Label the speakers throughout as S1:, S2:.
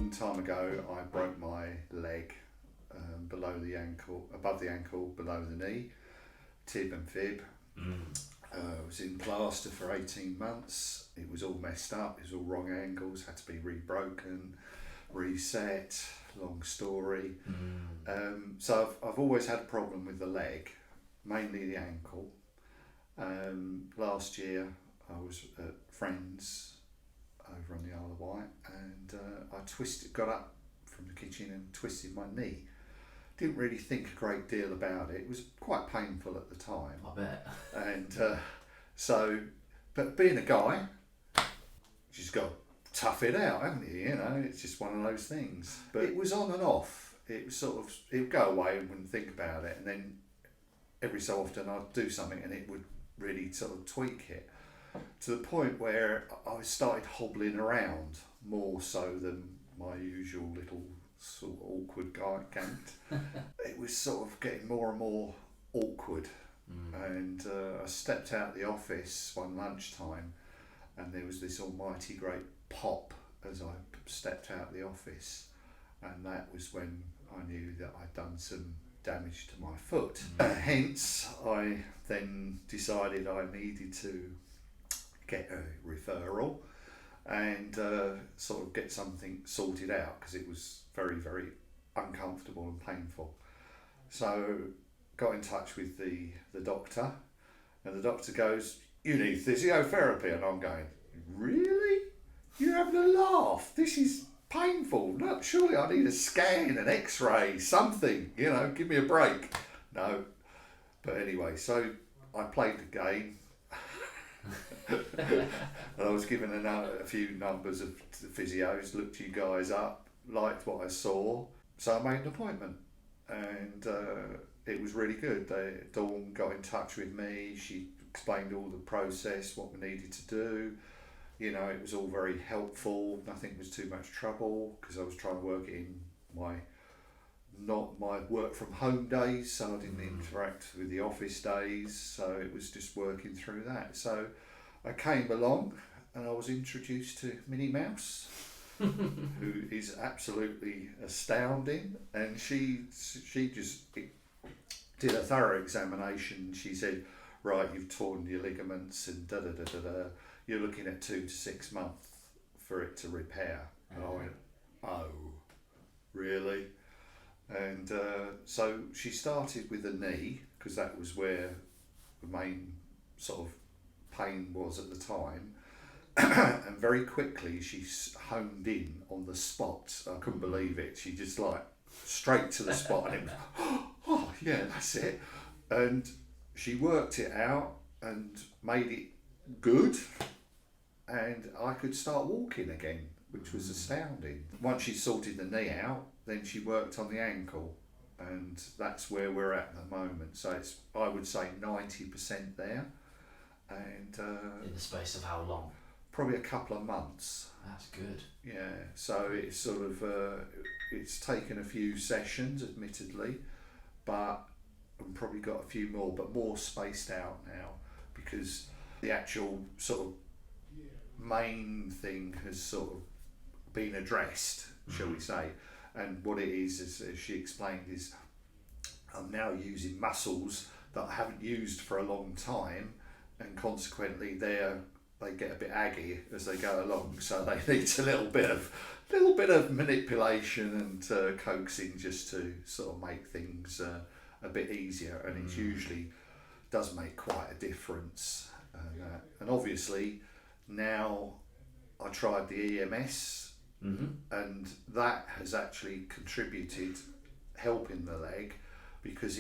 S1: long time ago, I broke my leg below the ankle, above the ankle, below the knee, tib and fib. I was in plaster for 18 months. It was all messed up. It was all wrong angles, had to be rebroken, reset, long story. So I've always had a problem with the leg, mainly the ankle. Last year I was at friends over on the Isle of Wight, and I got up from the kitchen and twisted my knee. Didn't really think a great deal about it. It was quite painful at the time.
S2: I bet.
S1: And but being a guy, you just got to tough it out, haven't you? You know, it's just one of those things. But it was on and off. It was it would go away and wouldn't think about it, and then every so often I'd do something and it would really sort of tweak it, to the point where I started hobbling around more so than my usual little sort of awkward guy gait. It was sort of getting more and more awkward. And I stepped out the office one lunchtime, and there was this almighty great pop as I stepped out the office, and that was when I knew that I'd done some damage to my foot. Hence, I then decided I needed to get a referral and sort of get something sorted out, because it was very, very uncomfortable and painful. So got in touch with the doctor, and the doctor goes, "You need physiotherapy." And I'm going, "Really? You're having a laugh? This is painful. Look, surely I need a scan, an x-ray, something, you know, give me a break." No. But anyway, so I played the game. And I was given a few numbers of the physios, looked you guys up, liked what I saw, so I made an appointment, and it was really good. Dawn got in touch with me. She explained all the process, what we needed to do. You know, it was all very helpful. Nothing was too much trouble, because I was trying to work it in not my work from home days, so I didn't interact with the office days, so it was just working through that. So I came along and I was introduced to Minnie Mouse, who is absolutely astounding, and she just did a thorough examination. She said, "Right, you've torn your ligaments and da-da-da-da-da. You're looking at 2 to 6 months for it to repair." And I went, "Oh, really?" And so she started with the knee, because that was where the main sort of pain was at the time. And very quickly she honed in on the spot. I couldn't believe it. She just like straight to the spot, and it was, "Oh yeah, that's it." And she worked it out and made it good, and I could start walking again, which was astounding. Once she sorted the knee out, then she worked on the ankle, and that's where we're at the moment. So it's, I would say, 90% there, and
S2: in the space of how long?
S1: Probably a couple of months.
S2: That's good.
S1: Yeah, so it's sort of it's taken a few sessions, admittedly, but I've probably got a few more, but more spaced out now, because the actual sort of main thing has sort of been addressed, shall we say. And what it is, as she explained, is I'm now using muscles that I haven't used for a long time, and consequently they get a bit aggy as they go along, so they need a little bit of manipulation and coaxing, just to sort of make things a bit easier, and it usually does make quite a difference. And obviously now I tried the EMS, and that has actually contributed, helping the leg, because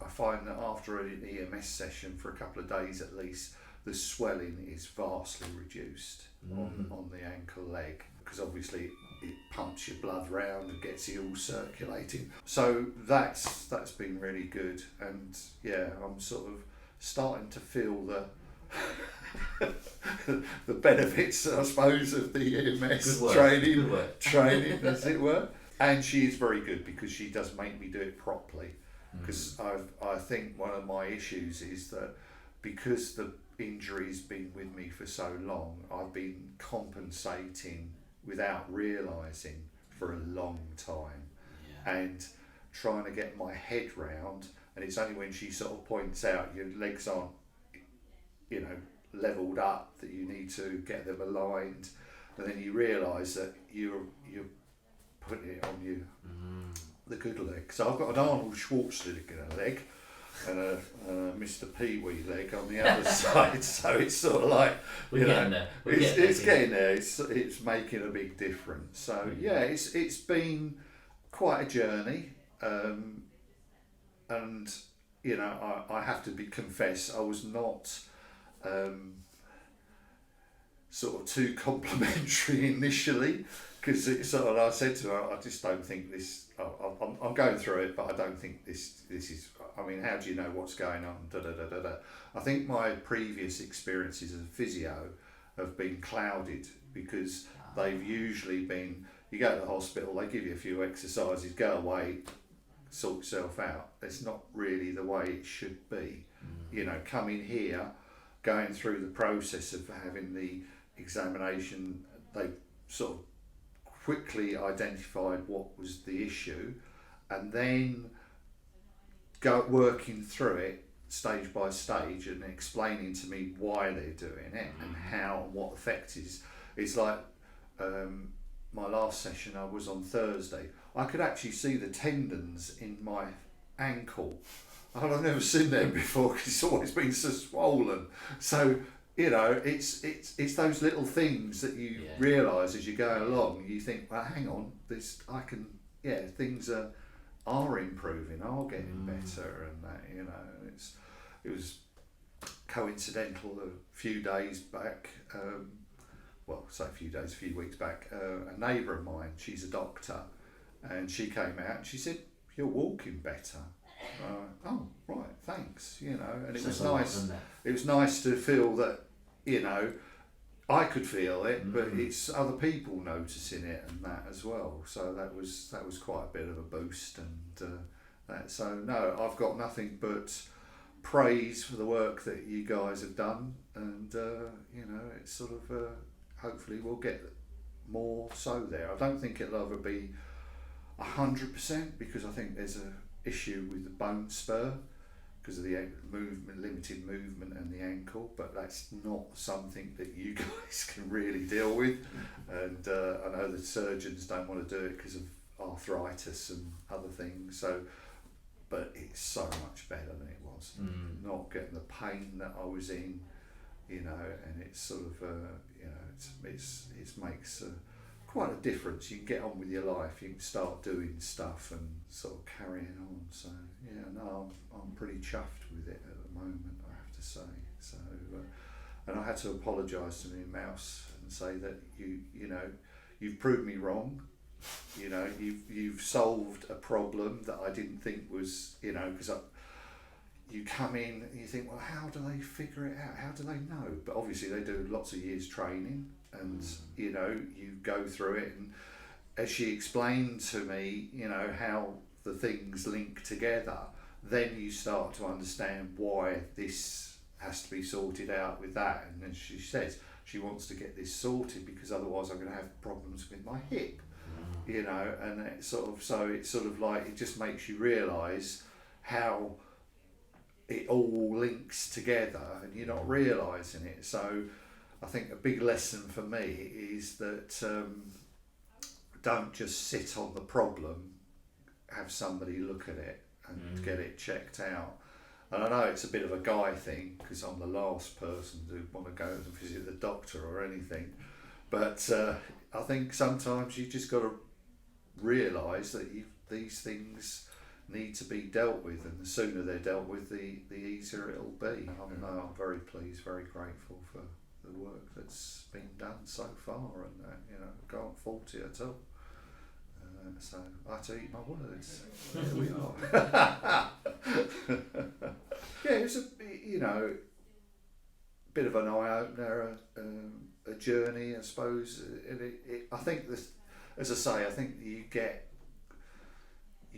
S1: I find that after an EMS session for a couple of days at least, the swelling is vastly reduced on the ankle leg, because obviously it pumps your blood round and gets it all circulating. So that's been really good, and yeah, I'm sort of starting to feel the benefits, I suppose, of the EMS training, as it were. And she is very good, because she does make me do it properly. Because I think one of my issues is that, because the injury's been with me for so long, I've been compensating without realising for a long time,
S2: Yeah.
S1: and trying to get my head round. And it's only when she sort of points out your legs aren't, leveled up, that you need to get them aligned, and then you realise that you're putting it on the good leg. So I've got an Arnold Schwarzenegger leg and a Mr. Pee-wee leg on the other side. So it's sort of like,
S2: We're getting there.
S1: it's getting there. It's making a big difference. So yeah, it's been quite a journey, and I have to confess I was not sort of too complimentary initially, because it's sort of, I said to her, I just don't think this. I'm going through it, but I don't think this is. I mean, how do you know what's going on? Da da da da da. I think my previous experiences as a physio have been clouded, because they've usually been, you go to the hospital, they give you a few exercises, go away, sort yourself out. It's not really the way it should be. Coming here, going through the process of having the examination, they sort of quickly identified what was the issue, and then working through it stage by stage and explaining to me why they're doing it and how and what effect is. It's like my last session I was on Thursday, I could actually see the tendons in my ankle. I've never seen them before, because it's always been so swollen. So it's those little things that you realise as you go along. You think, well, hang on, things are improving, are getting better, and that it was coincidental a few days back. A few weeks back, a neighbour of mine, she's a doctor, and she came out and she said, "You're walking better." Oh, right, thanks. And it was nice. It was nice to feel that, I could feel it, but it's other people noticing it and that as well. So that was quite a bit of a boost, and that. So no, I've got nothing but praise for the work that you guys have done, and it's sort of hopefully we'll get more so there. I don't think it'll ever be 100%, because I think there's a issue with the bone spur because of the limited movement and the ankle, but that's not something that you guys can really deal with. And I know the surgeons don't want to do it because of arthritis and other things. So, but it's so much better than it was. Not getting the pain that I was in, and it's sort of it makes quite a difference. You can get on with your life, you can start doing stuff and sort of carrying on. So yeah, no, I'm pretty chuffed with it at the moment, I have to say. So and I had to apologise to my mouse and say that you've proved me wrong. You've solved a problem that I didn't think was, because you come in and you think, well, how do they figure it out? How do they know? But obviously they do lots of years training, and you go through it, and as she explained to me how the things link together, then you start to understand why this has to be sorted out with that. And then she says she wants to get this sorted because otherwise I'm going to have problems with my hip, and it's sort of like, it just makes you realise how it all links together and you're not realising it. So I think a big lesson for me is that don't just sit on the problem, have somebody look at it and get it checked out. And I know it's a bit of a guy thing because I'm the last person to want to go and visit the doctor or anything, but I think sometimes you just got to realise that these things need to be dealt with, and the sooner they're dealt with, the easier it'll be. I'm very pleased, very grateful for the work that's been done so far, and can't fault it at all. So I had to eat my words. There we are. Yeah, it was a bit of an eye opener, a journey, I suppose. I think this, as I say, I think you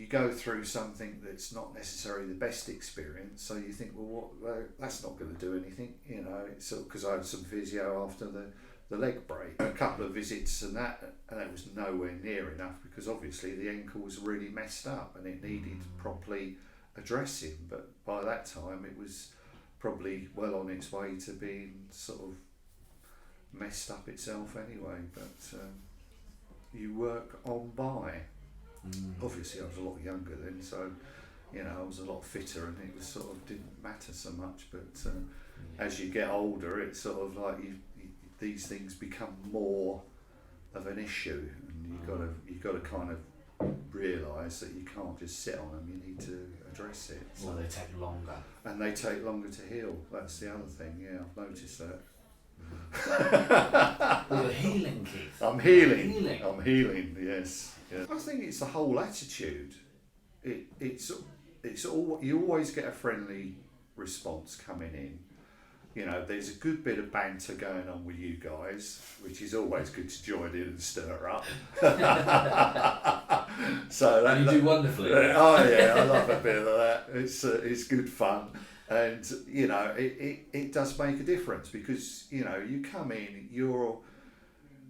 S1: go through something that's not necessarily the best experience, so you think, well, that's not going to do anything, It's because I had some physio after the the leg break. A couple of visits and that was nowhere near enough, because obviously the ankle was really messed up and it needed properly addressing. But by that time it was probably well on its way to being sort of messed up itself anyway. But you work on by. Obviously I was a lot younger then, so I was a lot fitter and it was sort of didn't matter so much. But as you get older, it's sort of like these things become more of an issue, and you've got to kind of realise that you can't just sit on them. You need to address it.
S2: Well, they take longer.
S1: And they take longer to heal. That's the other thing. Yeah, I've noticed that.
S2: Well, you're healing, Keith.
S1: I'm healing. Yes. Yeah. I think it's the whole attitude. It's all, you always get a friendly response coming in. There's a good bit of banter going on with you guys, which is always good to join in and stir up. So
S2: and you do wonderfully.
S1: Oh yeah, I love a bit of that. It's good fun, and it does make a difference, because you come in, you're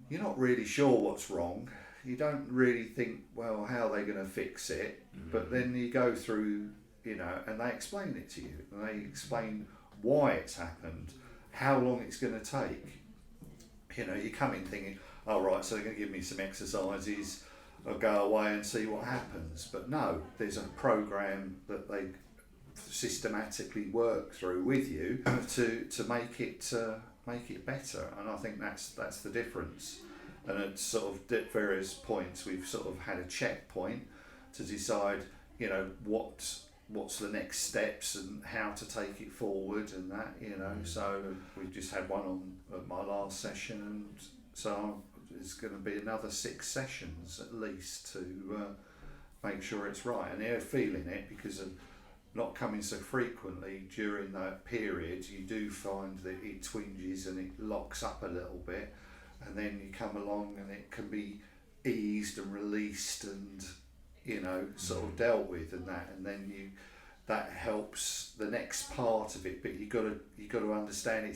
S1: not really sure what's wrong. You don't really think, well, how are they going to fix it? But then you go through, and they explain it to you, and they explain why it's happened, how long it's going to take. You come in thinking, oh right, so they're going to give me some exercises, I'll go away and see what happens. But no, there's a program that they systematically work through with you to make it better. And I think that's the difference. And at sort of various points, we've sort of had a checkpoint to decide, what's the next steps and how to take it forward and that, So we've just had one on at my last session, and so there's going to be another 6 sessions at least to make sure it's right. And they're feeling it, because of not coming so frequently during that period. You do find that it twinges and it locks up a little bit, and then you come along and it can be eased and released and sort of dealt with, and then that helps the next part of it. But you got to understand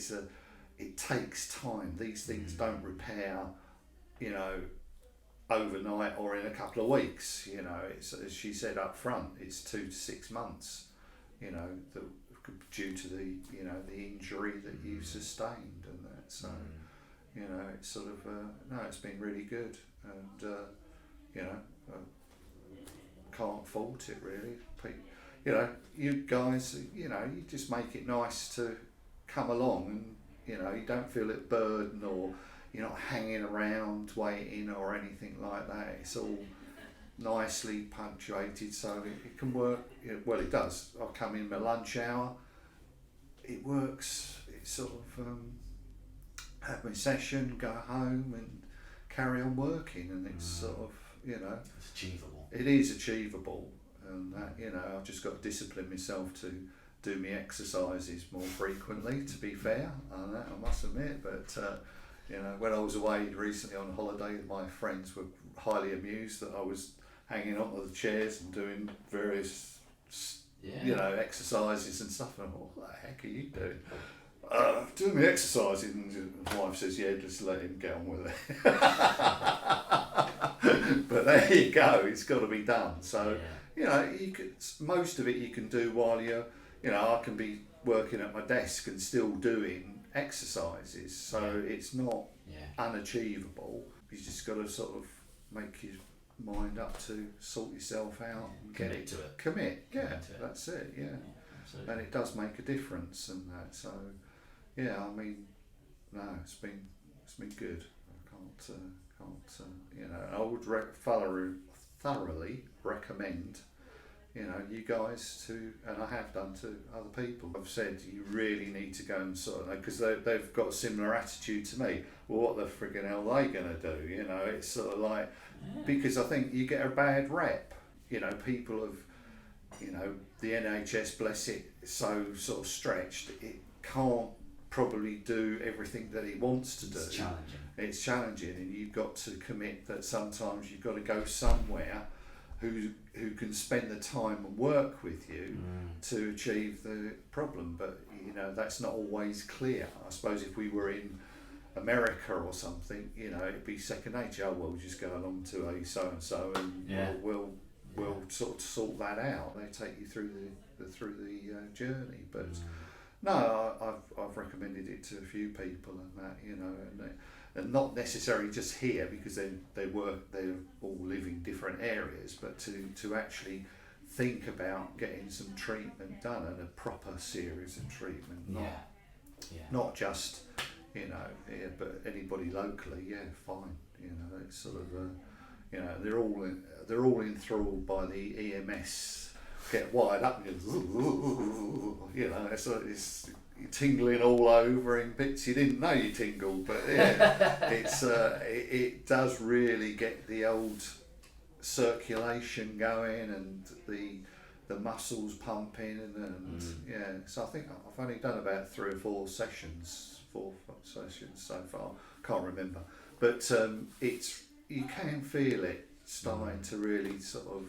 S1: it takes time. These things don't repair overnight or in a couple of weeks. It's, as she said up front, it's 2 to 6 months, due to the the injury that you sustained and that. So it's sort of it's been really good, and can't fault it really. You guys, you just make it nice to come along, and you don't feel it burden, or you're not hanging around waiting or anything like that. It's all nicely punctuated, so it can work. Well, it does. I come in my lunch hour, it works. It's sort of have my session, go home and carry on working, and it's sort of
S2: it's achievable.
S1: It is achievable, and that I've just got to discipline myself to do my exercises more frequently, to be fair, and that I must admit. But when I was away recently on holiday, my friends were highly amused that I was hanging onto the chairs and doing various exercises and stuff, and I thought, what the heck are you doing? Doing my exercises, and his wife says, yeah, just let him get on with it. But there you go, it's got to be done. So you could, most of it you can do while you're I can be working at my desk and still doing exercises, so it's not unachievable. You just got to sort of make your mind up to sort yourself out and get
S2: Commit to it.
S1: Commit,
S2: Commit to it.
S1: That's it, yeah.
S2: Absolutely.
S1: And it does make a difference and that. So I mean, no, it's been good. I can't I would thoroughly recommend you guys to, and I have done to other people. I've said you really need to go and sort of, because they've got a similar attitude to me. Well, what the friggin' hell are they going to do? It's sort of like, because I think you get a bad rep. People have, the NHS, bless it, so sort of stretched, it can't probably do everything that it wants to do. It's challenging, and you've got to commit that sometimes you've got to go somewhere who can spend the time and work with you to achieve the problem. But that's not always clear. I suppose if we were in America or something, you know, it'd be second nature. Oh, we'll just go along to a so and so, and we'll sort of sort that out. They take you through the journey. But no, I've recommended it to a few people and that, you know, and not necessarily just here because they're all live in different areas, but to actually think about getting some treatment done and a proper series of treatment, not just, you know, here, but anybody locally, fine, you know, it's sort of, you know, they're all enthralled by the EMS, get wired up, and you know, it's tingling all over in bits you didn't know you tingled, but it's it does really get the old circulation going and the muscles pumping and so I think I've only done about 3 or 4 sessions so far, can't remember, but it's, you can feel it starting to really sort of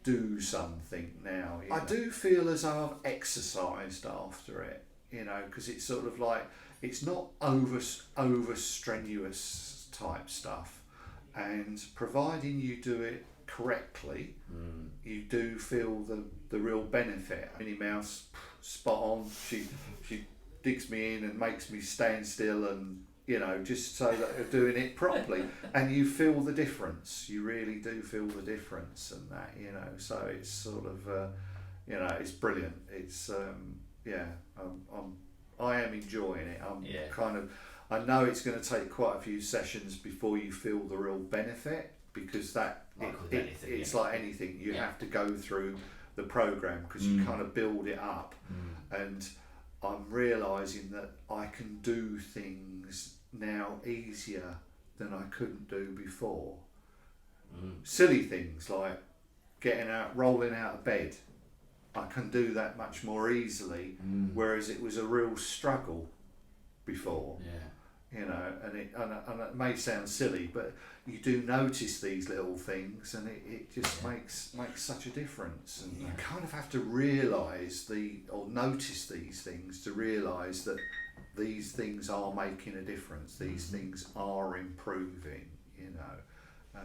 S1: do something now. I do feel as though I've exercised after it, you know, because it's sort of like, it's not over strenuous type stuff, and providing you do it correctly, you do feel the real benefit. Minnie Mouse, spot on. She digs me in and makes me stand still, and you know, just so that you're doing it properly, and you feel the difference. You really do feel the difference, and that, you know. So it's sort of, you know, it's brilliant. It's I am enjoying it. I know it's going to take quite a few sessions before you feel the real benefit, because it's like anything. You have to go through the program because you kind of build it up, and I'm realising that I can do things now easier than I couldn't do before. Silly things like rolling out of bed. I can do that much more easily, whereas it was a real struggle before. You know, and it may sound silly, but you do notice these little things, and it just makes such a difference. And you kind of have to realise notice these things to realise that these things are making a difference. These things are improving. You know,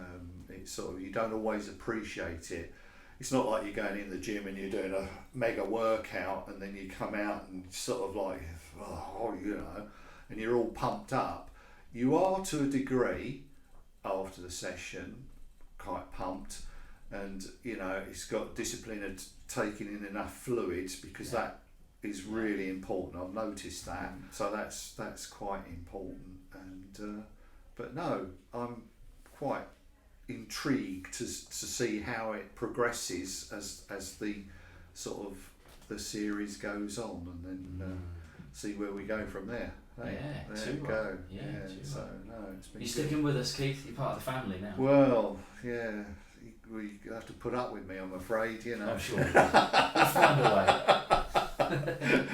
S1: it's sort of, you don't always appreciate it. It's not like you're going in the gym and you're doing a mega workout and then you come out and sort of like, you know, and you're all pumped up. You are, to a degree, after the session, quite pumped, and you know, it's got discipline of taking in enough fluids, because that is really important. I've noticed that, so that's quite important. And but no, I'm quite intrigued to see how it progresses as the sort of the series goes on, and then see where we go from there. Hey, there you go. So no, it's been.
S2: You're sticking with us, Keith. You're part of the family now.
S1: Well, we have to put up with me, I'm afraid. You know.
S2: I'm sure. We'll find a way.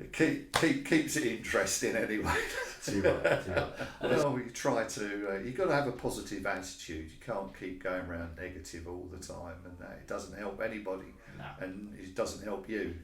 S1: It keeps it interesting anyway.
S2: Too right.
S1: Well, we try to. You've got to have a positive attitude. You can't keep going around negative all the time, and it doesn't help anybody, and it doesn't help you.